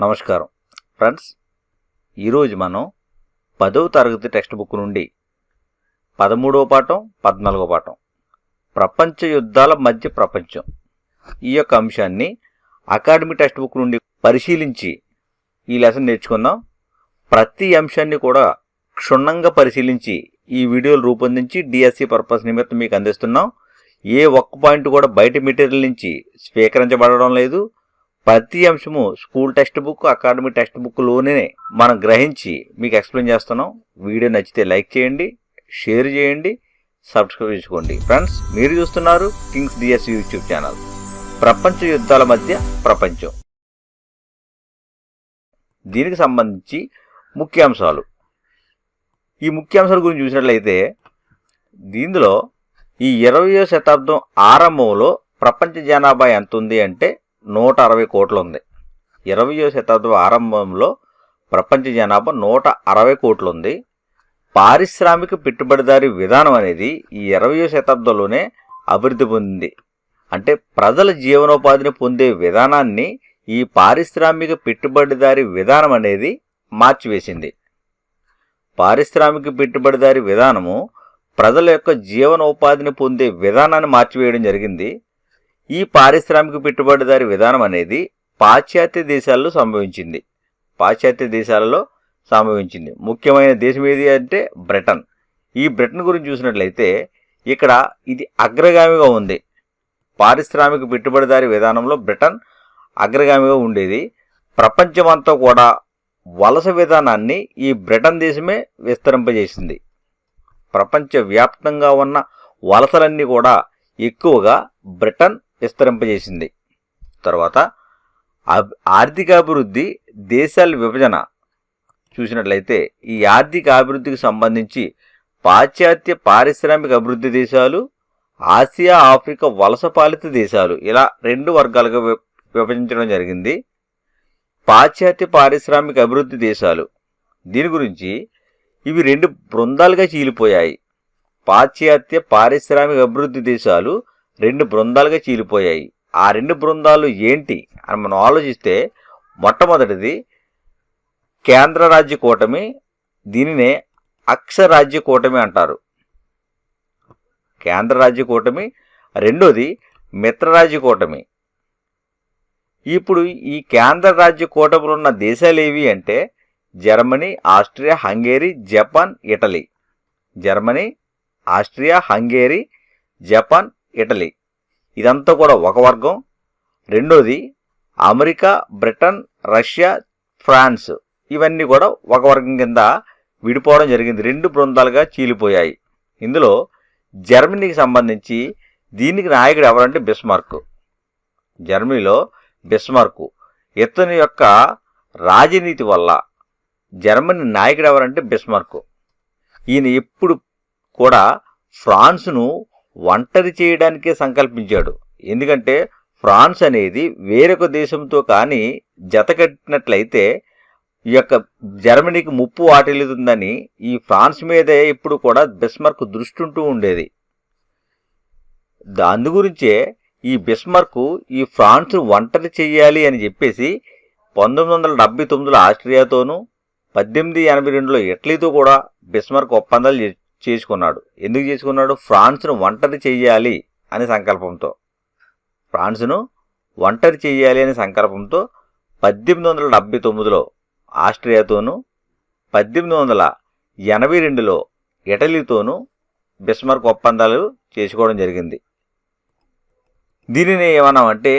నమస్కారం ఫ్రెండ్స్, ఈరోజు మనం 10వ తరగతి టెక్స్ట్ బుక్ నుండి 13వ పాఠం 14వ పాఠం ప్రపంచ యుద్ధాల మధ్య ప్రపంచం ఈ యొక్క అంశాన్ని అకాడమిక్ టెక్స్ట్ బుక్ నుండి పరిశీలించి ఈ లెసన్ నేర్చుకుందాం. ప్రతి అంశాన్ని కూడా క్షుణ్ణంగా పరిశీలించి ఈ వీడియోలు రూపొందించి డిఎస్సి పర్పస్ నిమిత్తం మీకు అందిస్తున్నాం. ఏ ఒక్క పాయింట్ కూడా బయట మెటీరియల్ నుంచి స్వీకరించబడడం లేదు. ప్రతి అంశము school text book, academic text బుక్లోనే మనం గ్రహించి మీకు ఎక్స్ప్లెయిన్ చేస్తున్నాం. వీడియో నచ్చితే లైక్ చేయండి, షేర్ చేయండి, సబ్స్క్రైబ్ చేసుకోండి. ఫ్రెండ్స్, మీరు చూస్తున్నారు కింగ్స్ డిఎస్సి యూట్యూబ్ ఛానల్. ప్రపంచ యుద్ధాల మధ్య ప్రపంచం, దీనికి సంబంధించి ముఖ్యాంశాలు. ఈ ముఖ్యాంశాల గురించి చూసినట్లయితే దీనిలో ఈ 20వ శతాబ్దం ఆరంభంలో ప్రపంచ జనాభా ఎంత ఉంది అంటే 160 కోట్లు ఉంది. 20వ శతాబ్దం ఆరంభంలో ప్రపంచ జనాభా 160 కోట్లు ఉంది. పారిశ్రామిక పెట్టుబడిదారీ విధానం అనేది ఈ 20వ శతాబ్దంలోనే అభివృద్ధి పొందింది. అంటే ప్రజల జీవనోపాధిని పొందే విధానాన్ని ఈ పారిశ్రామిక పెట్టుబడిదారీ విధానం అనేది మార్చివేసింది. పారిశ్రామిక పెట్టుబడిదారీ విధానము ప్రజల యొక్క జీవనోపాధిని పొందే విధానాన్ని మార్చివేయడం జరిగింది. ఈ పారిశ్రామిక పెట్టుబడిదారీ విధానం అనేది పాశ్చాత్య దేశాల్లో సంభవించింది. ముఖ్యమైన దేశం ఏది అంటే బ్రిటన్. ఈ బ్రిటన్ గురించి చూసినట్లయితే ఇక్కడ ఇది అగ్రగామిగా ఉంది. పారిశ్రామిక పెట్టుబడిదారీ విధానంలో బ్రిటన్ అగ్రగామిగా ఉండేది. ప్రపంచమంతా కూడా వలస విధానాన్ని ఈ బ్రిటన్ దేశమే విస్తరింపజేసింది. ప్రపంచవ్యాప్తంగా ఉన్న వలసలన్నీ కూడా ఎక్కువగా బ్రిటన్ విస్తరింపజేసింది. తర్వాత ఆర్థికాభివృద్ధి, దేశాల విభజన చూసినట్లయితే ఈ ఆర్థిక అభివృద్ధికి సంబంధించి పాశ్చాత్య పారిశ్రామిక అభివృద్ధి దేశాలు, ఆసియా ఆఫ్రికా వలస పాలిత దేశాలు ఇలా 2 వర్గాలుగా విభజించడం జరిగింది. పాశ్చాత్య పారిశ్రామిక అభివృద్ధి దేశాలు, దీని గురించి ఇవి 2 బృందాలుగా చీలిపోయాయి. పాశ్చాత్య పారిశ్రామిక అభివృద్ధి దేశాలు 2 బృందాలుగా చీలిపోయాయి. ఆ 2 బృందాలు ఏంటి అని మనం ఆలోచిస్తే, మొట్టమొదటిది కేంద్ర రాజ్య కూటమి, దీనినే అక్షరాజ్య కూటమి అంటారు. కేంద్ర రాజ్య కూటమి. రెండోది మిత్రరాజ్య కూటమి. ఇప్పుడు ఈ కేంద్ర రాజ్య కూటమిలో ఉన్న దేశాలు ఏవి అంటే Germany, Austria, Hungary, Japan, Italy. Germany, Austria, Hungary, Japan, Italy ఇదంతా కూడా ఒక వర్గం. రెండోది అమెరికా, బ్రిటన్, రష్యా, ఫ్రాన్స్ ఇవన్నీ కూడా ఒక వర్గం కింద విడిపోవడం జరిగింది. 2 బృందాలుగా చీలిపోయాయి. ఇందులో జర్మనీకి సంబంధించి దీనికి నాయకుడు ఎవరంటే బిస్మార్క్. జర్మనీలో బిస్మార్క్. ఇతని యొక్క రాజనీతి వల్ల జర్మనీ నాయకుడు ఎవరంటే బిస్మార్క్. ఈయన ఎప్పుడు కూడా ఫ్రాన్స్ను ఒంటరి చేయడానికే సంకల్పించాడు. ఎందుకంటే ఫ్రాన్స్ అనేది వేరొక దేశంతో కానీ జతకట్టినట్లయితే ఈ యొక్క జర్మనీకి ముప్పు వాటిల్లుతుందని ఈ ఫ్రాన్స్ మీదే ఎప్పుడు కూడా బిస్మార్క్ దృష్టి ఉంటూ ఉండేది. అందు గురించే ఈ బిస్మార్క్ ఈ ఫ్రాన్స్ను ఒంటరి చేయాలి అని చెప్పేసి 1979లో ఆస్ట్రియాతోనూ 1882లో ఇటలీతో కూడా బిస్మార్క్ ఒప్పందాలు చేసుకున్నాడు. ఎందుకు చేసుకున్నాడు? ఫ్రాన్స్ను ఒంటరి చెయ్యాలి అనే సంకల్పంతో. 1879లో ఆస్ట్రియాతోనూ 1882లో ఇటలీతోనూ బిస్మార్క్ ఒప్పందాలు చేసుకోవడం జరిగింది. దీనిని ఏమన్నామంటే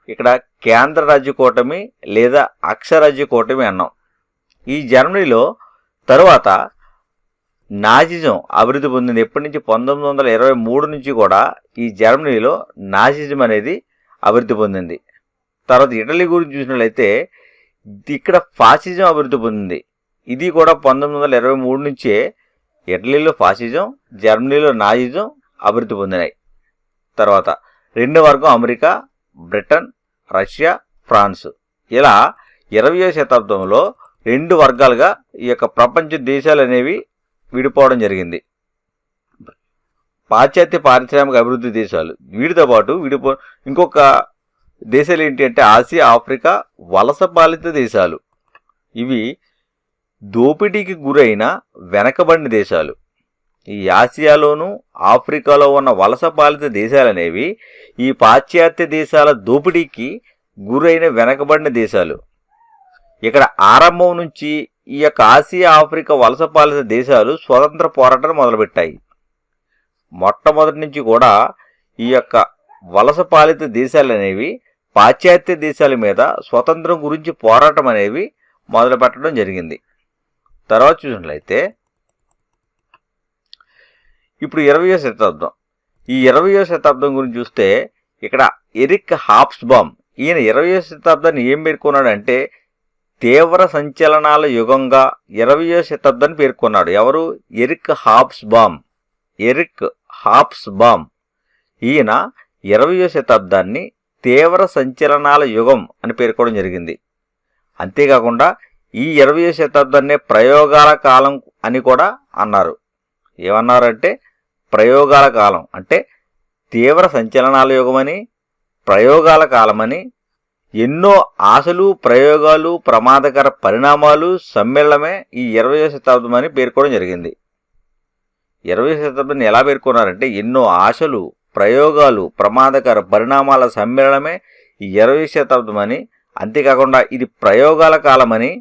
ఇక్కడ కేంద్ర రాజ్య కూటమి లేదా అక్షరాజ్య కూటమి అన్నాం. ఈ జర్మనీలో తరువాత నాజిజం అభివృద్ధి పొందింది. ఎప్పటి నుంచి? 1923 నుంచి కూడా ఈ జర్మనీలో నాజిజం అనేది అభివృద్ధి పొందింది. తర్వాత ఇటలీ గురించి చూసినట్లయితే ఇక్కడ ఫాసిజం అభివృద్ధి పొందింది. ఇది కూడా 1923 నుంచే ఇటలీలో ఫాసిజం, జర్మనీలో నాజిజం అభివృద్ధి పొందినాయి. తర్వాత 2వ వర్గం అమెరికా, బ్రిటన్, రష్యా, ఫ్రాన్స్ ఇలా 20వ శతాబ్దంలో 2 వర్గాలుగా ఈ యొక్క ప్రపంచ దేశాలు అనేవి విడిపోవడం జరిగింది. పాశ్చాత్య పారిశ్రామిక అభివృద్ధి దేశాలు వీటితో పాటు ఇంకొక దేశాలు ఏంటి అంటే ఆసియా, ఆఫ్రికా వలస పాలిత దేశాలు. ఇవి దోపిడీకి గురైన వెనకబడిన దేశాలు. ఈ ఆసియాలోను ఆఫ్రికాలో ఉన్న వలస పాలిత దేశాలనేవి ఈ పాశ్చాత్య దేశాల దోపిడీకి గురైన వెనకబడిన దేశాలు. ఇక్కడ ఆరంభం నుంచి ఈ యొక్క ఆసియా, ఆఫ్రికా వలస పాలిత దేశాలు స్వతంత్ర పోరాటాన్ని మొదలుపెట్టాయి. మొట్టమొదటి నుంచి కూడా ఈ యొక్క వలస పాలిత దేశాలు అనేవి పాశ్చాత్య దేశాల మీద స్వతంత్రం గురించి పోరాటం అనేవి మొదలు పెట్టడం జరిగింది. తర్వాత చూసినట్లయితే ఇప్పుడు 20వ శతాబ్దం. ఈ 20వ శతాబ్దం గురించి చూస్తే ఇక్కడ ఎరిక్ హాబ్స్బామ్ ఈయన 20వ శతాబ్దాన్ని ఏం పేర్కొన్నాడంటే తీవ్ర సంచలనాల యుగంగా 20వ శతాబ్దాన్ని పేర్కొన్నాడు. ఎవరు? ఎరిక్ హాబ్స్బామ్. ఎరిక్ హాబ్స్బామ్ ఈయన 20వ శతాబ్దాన్ని తీవ్ర సంచలనాల యుగం అని పేర్కోవడం జరిగింది. అంతేకాకుండా ఈ 20వ శతాబ్దాన్నే ప్రయోగాల కాలం అని కూడా అన్నారు. ఏమన్నారంటే ప్రయోగాల కాలం అంటే తీవ్ర సంచలనాల యుగమని, ప్రయోగాల కాలమని, ఎన్నో ఆశలు, ప్రయోగాలు, ప్రమాదకర పరిణామాలు సమ్మేళనమే ఈ 20వ శతాబ్దం అని పేర్కోవడం జరిగింది. 20వ శతాబ్దాన్ని ఎలా పేర్కొన్నారంటే ఎన్నో ఆశలు, ప్రయోగాలు, ప్రమాదకర పరిణామాల సమ్మేళనమే ఈ 20వ శతాబ్దం అని, అంతేకాకుండా ఇది ప్రయోగాల కాలమని,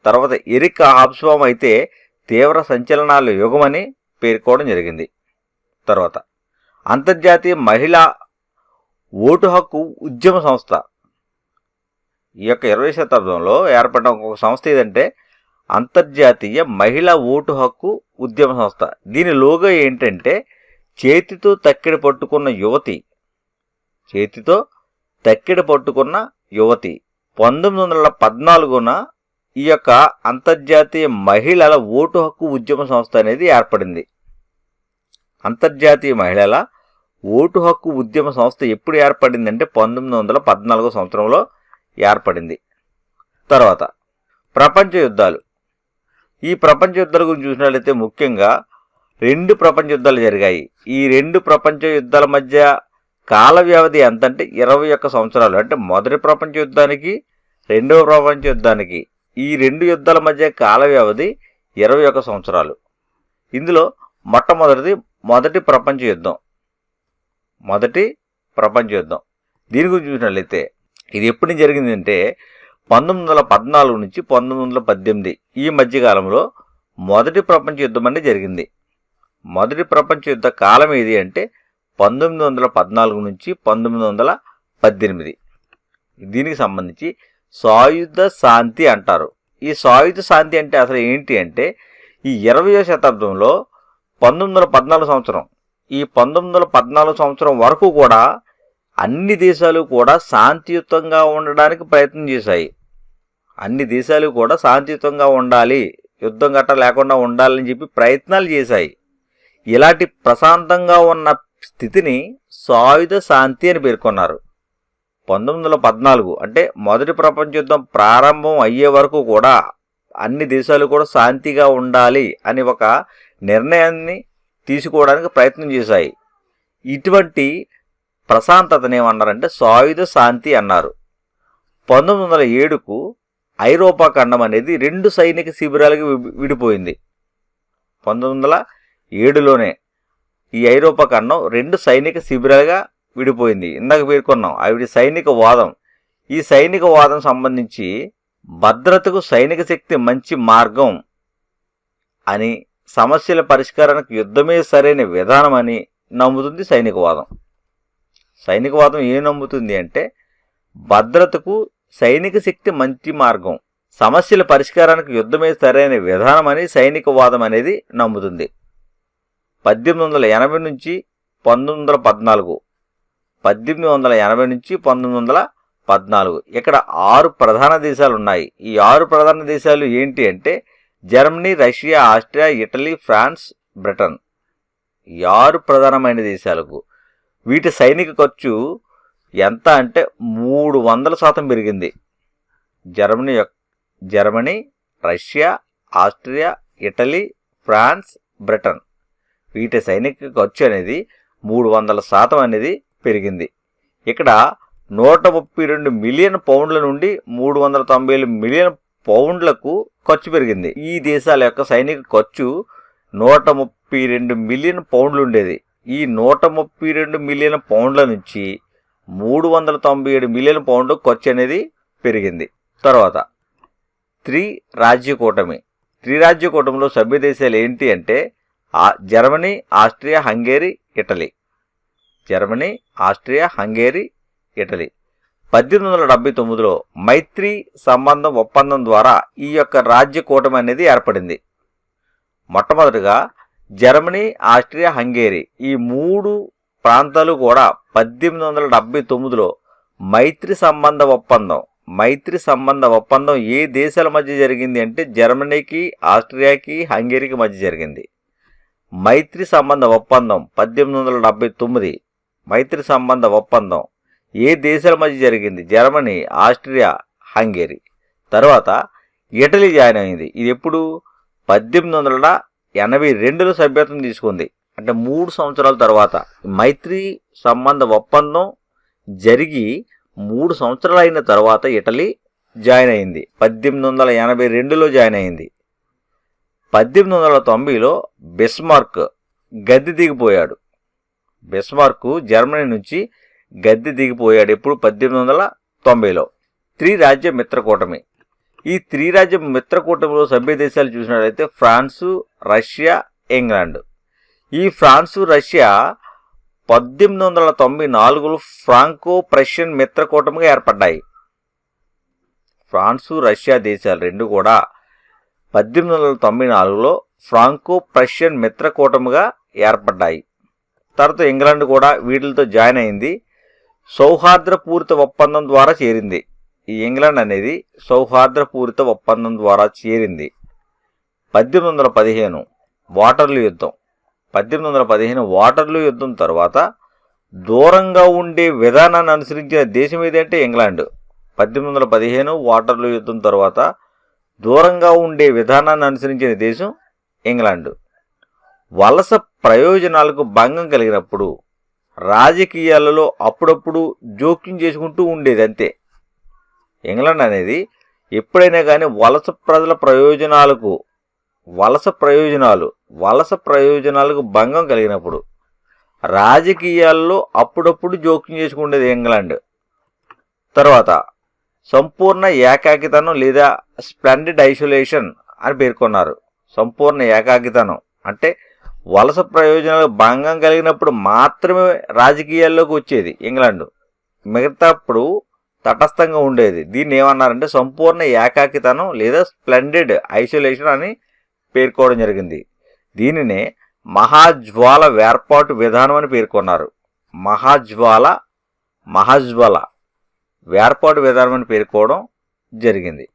తర్వాత ఎరిక్ హాబ్స్బామ్ అయితే తీవ్ర సంచలనాల యుగమని పేర్కోవడం జరిగింది. తర్వాత అంతర్జాతీయ మహిళా ఓటు హక్కు ఉద్యమ సంస్థ. ఈ యొక్క 20వ శతాబ్దంలో ఏర్పడిన ఒక సంస్థ ఏదంటే అంతర్జాతీయ మహిళా ఓటు హక్కు ఉద్యమ సంస్థ. దీని లోగో ఏంటంటే చేతితో తక్కెడ పట్టుకున్న యువతి. చేతితో తక్కెడ పట్టుకున్న యువతి. 1914న ఈ యొక్క అంతర్జాతీయ మహిళల ఓటు హక్కు ఉద్యమ సంస్థ అనేది ఏర్పడింది. అంతర్జాతీయ మహిళల ఓటు హక్కు ఉద్యమ సంస్థ ఎప్పుడు ఏర్పడిందంటే 1914 సంవత్సరంలో ఏర్పడింది. తర్వాత ప్రపంచ యుద్ధాలు. ఈ ప్రపంచ యుద్ధాల గురించి చూసినట్లయితే ముఖ్యంగా 2 ప్రపంచ యుద్ధాలు జరిగాయి. ఈ 2 ప్రపంచ యుద్ధాల మధ్య కాల వ్యవధి ఎంతంటే 21 సంవత్సరాలు. అంటే మొదటి ప్రపంచ యుద్ధానికి, రెండవ ప్రపంచ యుద్ధానికి ఈ 2 యుద్ధాల మధ్య కాల వ్యవధి 21 సంవత్సరాలు. ఇందులో మొదటి ప్రపంచ యుద్ధం. మొదటి ప్రపంచ యుద్ధం దీని గురించి చూసినట్లయితే ఇది ఎప్పటి నుంచి జరిగిందంటే 1914 నుంచి 1918 ఈ మధ్యకాలంలో మొదటి ప్రపంచ యుద్ధం అనేది జరిగింది. మొదటి ప్రపంచ యుద్ధ కాలం ఏది అంటే 1914 నుంచి 1918. దీనికి సంబంధించి సాయుధ శాంతి అంటారు. ఈ సాయుధ శాంతి అంటే అసలు ఏంటి అంటే ఈ 20వ శతాబ్దంలో 1914 సంవత్సరం, ఈ 1914 సంవత్సరం వరకు కూడా అన్ని దేశాలు కూడా శాంతియుతంగా ఉండడానికి ప్రయత్నం చేశాయి. అన్ని దేశాలు కూడా శాంతియుతంగా ఉండాలి, యుద్ధం గట్ట లేకుండా ఉండాలని చెప్పి ప్రయత్నాలు చేశాయి. ఇలాంటి ప్రశాంతంగా ఉన్న స్థితిని సాయుధ శాంతి అని పేర్కొన్నారు. 1914 అంటే మొదటి ప్రపంచ యుద్ధం ప్రారంభం అయ్యే వరకు కూడా అన్ని దేశాలు కూడా శాంతిగా ఉండాలి అని ఒక నిర్ణయాన్ని తీసుకోవడానికి ప్రయత్నం చేశాయి. ఇటువంటి ప్రశాంతతను ఏమన్నారంటే సాయుధ శాంతి అన్నారు. 1907కు ఐరోపా ఖండం అనేది 2 సైనిక శిబిరాలుగా విడిపోయింది. 1907లోనే ఈ ఐరోపా ఖండం 2 సైనిక శిబిరాలుగా విడిపోయింది. ఇందాక పేర్కొన్నాం అవి సైనిక వాదం. ఈ సైనిక వాదం సంబంధించి భద్రతకు సైనిక శక్తి మంచి మార్గం అని, సమస్యల పరిష్కారానికి యుద్ధమే సరైన విధానం అని నమ్ముతుంది సైనికవాదం. సైనికవాదం ఏం నమ్ముతుంది అంటే భద్రతకు సైనిక శక్తి మంచి మార్గం, సమస్యల పరిష్కారానికి యుద్ధమే సరైన విధానం అని సైనికవాదం అనేది నమ్ముతుంది. 1880 నుంచి 1914, 1880 నుంచి 1914 ఇక్కడ 6 ప్రధాన దేశాలు ఉన్నాయి. ఈ 6 ప్రధాన దేశాలు ఏంటి అంటే Germany, Russia, Austria, Italy, France, Britain. ఈ 6 ప్రధానమైన దేశాలకు వీటి సైనిక ఖర్చు ఎంత అంటే 300% పెరిగింది. Germany, Russia, Austria, Italy, France, Britain వీటి సైనిక ఖర్చు అనేది 300% అనేది పెరిగింది. ఇక్కడ 132 మిలియన్ పౌండ్ల నుండి 397 మిలియన్ పౌండ్లకు ఖర్చు పెరిగింది. ఈ దేశాల యొక్క సైనిక ఖర్చు 132 మిలియన్ పౌండ్లు ఉండేది. ఈ 132 మిలియన్ పౌండ్ల నుంచి 397 మిలియన్ పౌండ్లు ఖర్చు అనేది పెరిగింది. తర్వాత త్రిరాజ్య కూటమి. త్రిరాజ్య కూటమిలో సభ్య దేశాలు ఏంటి అంటే Germany, Austria, Hungary, Italy. Germany, Austria, Hungary, Italy. 1879లో మైత్రి సంబంధం ఒప్పందం ద్వారా ఈ యొక్క రాజ్య కూటమి అనేది ఏర్పడింది. మొట్టమొదటిగా జర్మనీ, ఆస్ట్రియా, హంగేరీ ఈ 3 ప్రాంతాలు కూడా 1879లో మైత్రి సంబంధ ఒప్పందం ఏ దేశాల మధ్య జరిగింది అంటే జర్మనీకి, ఆస్ట్రియాకి, హంగేరీకి మధ్య జరిగింది. మైత్రి సంబంధ ఒప్పందం 1879 మైత్రి సంబంధ ఒప్పందం ఏ దేశాల మధ్య జరిగింది? Germany, Austria, Hungary. తర్వాత ఇటలీ జాయిన్ అయింది. ఇది ఎప్పుడు? 1882లో సభ్యత్వం తీసుకుంది. అంటే 3 సంవత్సరాల తర్వాత. మైత్రి సంబంధ ఒప్పందం జరిగి 3 సంవత్సరాలు అయిన తర్వాత ఇటలీ జాయిన్ అయింది. 1882లో జాయిన్ అయింది. 1890లో బిస్మార్క్ గద్దె దిగిపోయాడు. బిస్మార్క్ జర్మనీ నుంచి గద్దె దిగిపోయాడు. ఎప్పుడు? 1890లో. త్రిరాజ్య మిత్రకూటమి. ఈ త్రిరాజ్య మిత్రకూటమిలో సభ్య దేశాలు చూసినట్లయితే ఫ్రాన్సు, రష్యా, ఇంగ్లాండ్. ఈ ఫ్రాన్సు, రష్యా 1894లో ఫ్రాంకో ప్రషియన్ మిత్రకూటమిగా ఏర్పడ్డాయి. ఫ్రాన్సు, రష్యా దేశాలు రెండు కూడా 1894లో ఫ్రాంకో ప్రషియన్ మిత్రకూటమిగా ఏర్పడ్డాయి. తర్వాత ఇంగ్లాండ్ కూడా వీటితో జాయిన్ అయింది. సౌహార్ద్రపూరిత ఒప్పందం ద్వారా చేరింది. ఈ ఇంగ్లాండ్ అనేది సౌహార్ద్రపూరిత ఒప్పందం ద్వారా చేరింది. 1815 వాటర్లూ యుద్ధం. 1815 వాటర్లూ యుద్ధం తర్వాత దూరంగా ఉండే విధానాన్ని అనుసరించిన దేశం ఏదంటే ఇంగ్లాండ్. 1815 వాటర్లూ యుద్ధం తర్వాత దూరంగా ఉండే విధానాన్ని అనుసరించిన దేశం ఇంగ్లాండ్. వలస ప్రయోజనాలకు భంగం కలిగినప్పుడు రాజకీయాలలో అప్పుడప్పుడు జోక్యం చేసుకుంటూ ఉండేది అంతే. ఇంగ్లాండ్ అనేది ఎప్పుడైనా కానీ వలస ప్రయోజనాలకు భంగం కలిగినప్పుడు రాజకీయాల్లో అప్పుడప్పుడు జోక్యం చేసుకునేది ఇంగ్లాండ్. తర్వాత సంపూర్ణ ఏకాకితనం లేదా స్ప్లెండిడ్ ఐసోలేషన్ అని పేర్కొన్నారు. సంపూర్ణ ఏకాకితనం అంటే వలస ప్రయోజనాలకు భంగం కలిగినప్పుడు మాత్రమే రాజకీయాల్లోకి వచ్చేది ఇంగ్లాండ్. మిగతాప్పుడు తటస్థంగా ఉండేది. దీన్ని ఏమన్నారంటే సంపూర్ణ ఏకాకితనం లేదా స్ప్లెండిడ్ ఐసోలేషన్ అని పేర్కోవడం జరిగింది. దీనినే మహాజ్వాల వేర్పాటు విధానం అని పేర్కొన్నారు. మహాజ్వాల వేర్పాటు విధానం అని పేర్కోవడం జరిగింది.